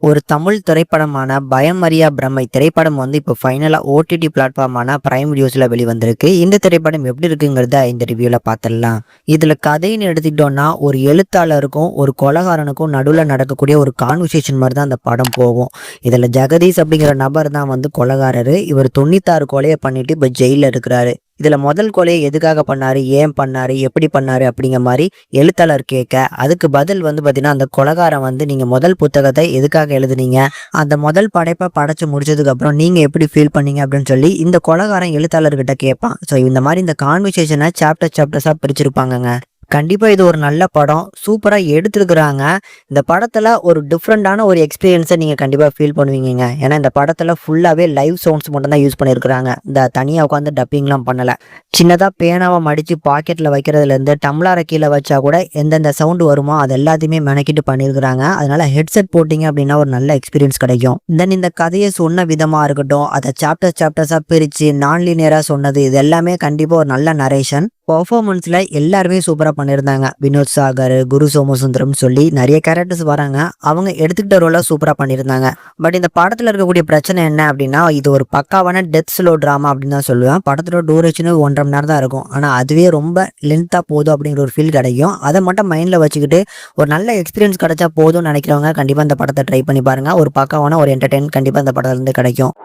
ஒரு தமிழ் திரைப்படமான பயம் அறியா பிரம்மை திரைப்படம் இப்போ ஃபைனலா ஓடிடி பிளாட்ஃபார்மான பிரைம் வீடியோஸ்ல வெளிவந்திருக்கு. இந்த திரைப்படம் எப்படி இருக்குங்கிறத இந்த ரிவ்யூல பார்த்துடலாம். இதுல கதைன்னு எடுத்துக்கிட்டோம்னா ஒரு எழுத்தாளருக்கும் ஒரு கொலைகாரனுக்கும் நடுவில் நடக்கக்கூடிய ஒரு கான்வர்சேஷன் மாதிரி தான் அந்த படம் போகும். இதுல ஜெகதீஷ் அப்படிங்கிற நபர் தான் கொலைகாரரு. இவர் 96 கொலையை பண்ணிட்டு இப்போ ஜெயில இருக்கிறாரு. இதுல முதல் கொலையை எதுக்காக பண்ணாரு, ஏன் பண்ணாரு, எப்படி பண்ணாரு அப்படிங்கிற மாதிரி எழுத்தாளர் கேட்க, அதுக்கு பதில் பாத்தீங்கன்னா அந்த கொலைகாரன் நீங்க முதல் புத்தகத்தை எதுக்காக எழுதுனீங்க, அந்த முதல் படைப்பை படைச்சு முடிச்சதுக்கு அப்புறம் நீங்க எப்படி ஃபீல் பண்ணீங்க அப்படின்னு சொல்லி இந்த கொலைகாரன் எழுத்தாளர்கிட்ட கேட்பான். ஸோ இந்த மாதிரி இந்த கான்வர்சேஷனை சாப்டர்ஸா பிரிச்சிருப்பாங்கங்க. கண்டிப்பா இது ஒரு நல்ல படம். சூப்பரா எடுத்திருக்கிறாங்க. இந்த படத்துல ஒரு டிஃப்ரெண்டான ஒரு எக்ஸ்பீரியன்ஸை நீங்க கண்டிப்பா ஃபீல் பண்ணுவீங்க. ஏன்னா இந்த படத்துல ஃபுல்லாவே லைவ் சவுண்ட்ஸ் மட்டும் தான் யூஸ் பண்ணியிருக்கிறாங்க. இந்த தனியா உட்காந்து டப்பிங்லாம் பண்ணல. சின்னதா பேனாவை மடிச்சு பாக்கெட்ல வைக்கிறதுல இருந்து டம்ளாரை கீழே வச்சா கூட எந்தெந்த சவுண்டு வருமோ அது எல்லாத்தையுமே மெனக்கிட்டு பண்ணியிருக்கிறாங்க. அதனால ஹெட்செட் போட்டிங்க அப்படின்னா ஒரு நல்ல எக்ஸ்பீரியன்ஸ் கிடைக்கும். தென் இந்த கதையை சொன்ன விதமா இருக்கட்டும், அதை சாப்டர்ஸா பிரிச்சு நான் லீனியரா சொன்னது, இது எல்லாமே கண்டிப்பா ஒரு நல்ல நரேஷன். பர்ஃபார்மன்ஸ்ல எல்லாருமே சூப்பரா பண்ணியிருந்தாங்க. வினோத் சாகர், குரு சோமசுந்தரம் சொல்லி நிறைய கேரக்டர்ஸ் வராங்க. அவங்க எடுத்துக்கிட்ட ரோல சூப்பரா பண்ணியிருந்தாங்க. பட் இந்த படத்துல இருக்கக்கூடிய பிரச்சனை என்ன அப்படின்னா, இது ஒரு பக்காவான டெத் ஸ்லோ டிராமா அப்படின்னு தான் சொல்லுவேன். படத்தோட டூரேஷன் 1.5 மணி நேரம் தான் இருக்கும். ஆனா அதுவே ரொம்ப லென்த்தா போதும் அப்படிங்கிற ஒரு ஃபீல் கிடைக்கும். அதை மட்டும் மைண்ட்ல வச்சுக்கிட்டு ஒரு நல்ல எக்ஸ்பீரியன்ஸ் கிடைச்சா போதும்னு நினைக்கிறவங்க கண்டிப்பா இந்த படத்தை ட்ரை பண்ணி பாருங்க. ஒரு பக்காவான ஒரு என்டர்டெயின் கண்டிப்பா இந்த படத்துல இருந்து கிடைக்கும்.